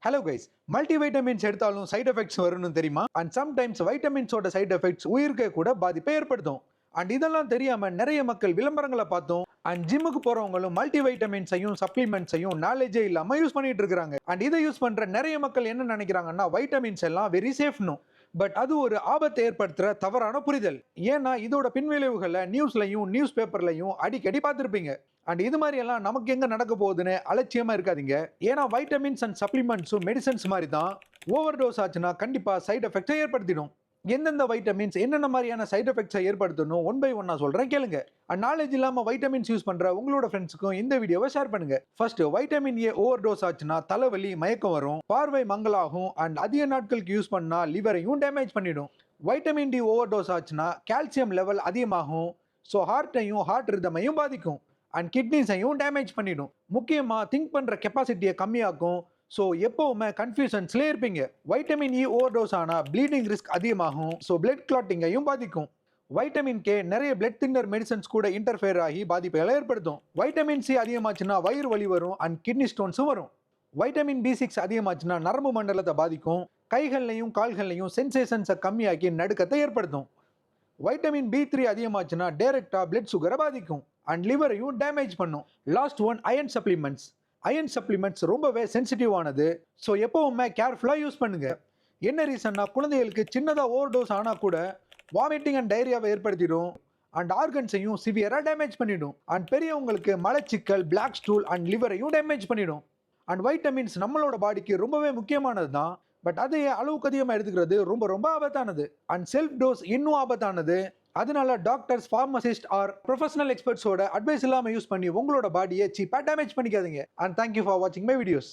Hello guys, மல்டிவைட்டமின்ஸ் எடுத்தாலும் side effects வரும்னு தெரியுமா? அண்ட் சம்டைம்ஸ் வைட்டமின்ஸோட சைடு எஃபெக்ட்ஸ் உயிருக்கு கூட பாதிப்பை ஏற்படுத்தும். அண்ட் இதெல்லாம் தெரியாம நிறைய மக்கள் விளம்பரங்களை பார்த்தோம் அண்ட் ஜிம்முக்கு போறவங்களும் மல்டிவைட்டமின்ஸையும் சப்ளிமெண்ட்ஸையும் நாலேஜே இல்லாம யூஸ் பண்ணிட்டு இருக்காங்க. அண்ட் இதை யூஸ் பண்ற நிறைய மக்கள் என்ன நினைக்கிறாங்கன்னா வைட்டமின்ஸ் எல்லாம் வெரி சேஃப்னு. பட் அது ஒரு ஆபத்தை ஏற்படுத்துற தவறான புரிதல். ஏன்னா இதோட பின்விளைவுகளை நியூஸ்லையும் நியூஸ் பேப்பர்லையும் அடிக்கடி பார்த்துருப்பீங்க. அண்ட் இது மாதிரி எல்லாம் நமக்கு எங்க நடக்க போகுதுன்னு அலட்சியமா இருக்காதீங்க. ஏன்னா வைட்டமின்ஸ் அண்ட் சப்ளிமெண்ட்ஸும் மெடிசன்ஸ் மாதிரி தான். ஓவர் டோஸ் ஆச்சுன்னா கண்டிப்பா சைடு எஃபெக்ட்ஸை ஏற்படுத்திடும். எந்தெந்த வைட்டமின்ஸ் என்னென்ன மாதிரியான சைடு எஃபெக்ட்ஸை ஏற்படுத்தணும் ஒன் பை ஒன்னா சொல்றேன் கேளுங்க. அண்ட் நாலேஜ் இல்லாம வைட்டமின்ஸ் யூஸ் பண்ற உங்களோட ஃப்ரெண்ட்ஸுக்கும் இந்த வீடியோவை ஷேர் பண்ணுங்க. First, vitamin A over dose ஆச்சுன்னா தலைவலி, மயக்கம் வரும், பார்வை மங்கலாகும் அண்ட் அதிக நாட்களுக்கு யூஸ் பண்ணா லிவரையும் டேமேஜ் பண்ணிடும். வைட்டமின் டி ஓவர் டோஸ் ஆச்சுன்னா கால்சியம் லெவல் அதிகமாகும், ஸோ ஹார்ட்டையும் ஹார்ட் ரிதமையும் பாதிக்கும் அண்ட் கிட்னிஸையும் டேமேஜ் பண்ணிடும். முக்கியமாக திங்க் பண்ணுற கெப்பாசிட்டியை கம்மியாக்கும். ஸோ எப்போவுமே கன்ஃபியூஷன்ஸ்லேயே இருப்பீங்க. வைட்டமின் இ ஓவர் டோஸ் ஆனால் ப்ளீடிங் ரிஸ்க் அதிகமாகும், ஸோ பிளட் கிளாட்டிங்கையும் பாதிக்கும். வைட்டமின் கே நிறைய பிளட் தின்னர் மெடிசன்ஸ் கூட இன்டர்ஃபியர் ஆகி பாதிப்புகளை ஏற்படுத்தும். வைட்டமின் சி அதிகமாச்சுன்னா வயிறு வலி வரும் அண்ட் கிட்னி ஸ்டோன்ஸும் வரும். வைட்டமின் பி6 அதிகமாச்சுன்னா நரம்பு மண்டலத்தை பாதிக்கும், கைகள்லையும் கால்கள்லையும் சென்சேஷன்ஸை கம்மியாக்கி நடுக்கத்தை ஏற்படுத்தும். வைட்டமின் பி3 அதிகமாச்சுன்னா டைரக்டா பிளட் சுகரை பாதிக்கும் அண்ட் லிவரையும் டேமேஜ் பண்ணும். Last one, iron supplements. Iron supplements ரொம்பவே சென்சிட்டிவானது, ஸோ எப்பவுமே கேர்ஃபுல்லாக யூஸ் பண்ணுங்க. என்ன ரீசன்னா குழந்தைகளுக்கு சின்னதாக ஓவர் டோஸ் ஆனால் கூட வாமிட்டிங் அண்ட் டைரியாவை ஏற்படுத்திடும் அண்ட் ஆர்கன்ஸையும் சிவியராக டேமேஜ் பண்ணிடும். அண்ட் பெரியவங்களுக்கு மலச்சிக்கல், பிளாக் ஸ்டூல் அண்ட் லிவரையும் டேமேஜ் பண்ணிடும். அண்ட் வைட்டமின்ஸ் நம்மளோட பாடிக்கு ரொம்பவே முக்கியமானது தான், பட் அதையே அளவுக்கு அதிகமாக எடுத்துக்கிறது ரொம்ப ரொம்ப ஆபத்தானது. அண்ட் செல்ஃப் டோஸ் இன்னும் ஆபத்தானது. அதனால டாக்டர்ஸ், ஃபார்மசிஸ்ட் ஆர் ப்ரொஃபஷனல் எக்ஸ்பர்ட்ஸோட அட்வைஸ் இல்லாமல் யூஸ் பண்ணி உங்களோட பாடியை சீப்பாக டேமேஜ் பண்ணிக்காதீங்க. அண்ட் தேங்க்யூ ஃபார் வாட்சிங் மை வீடியோஸ்.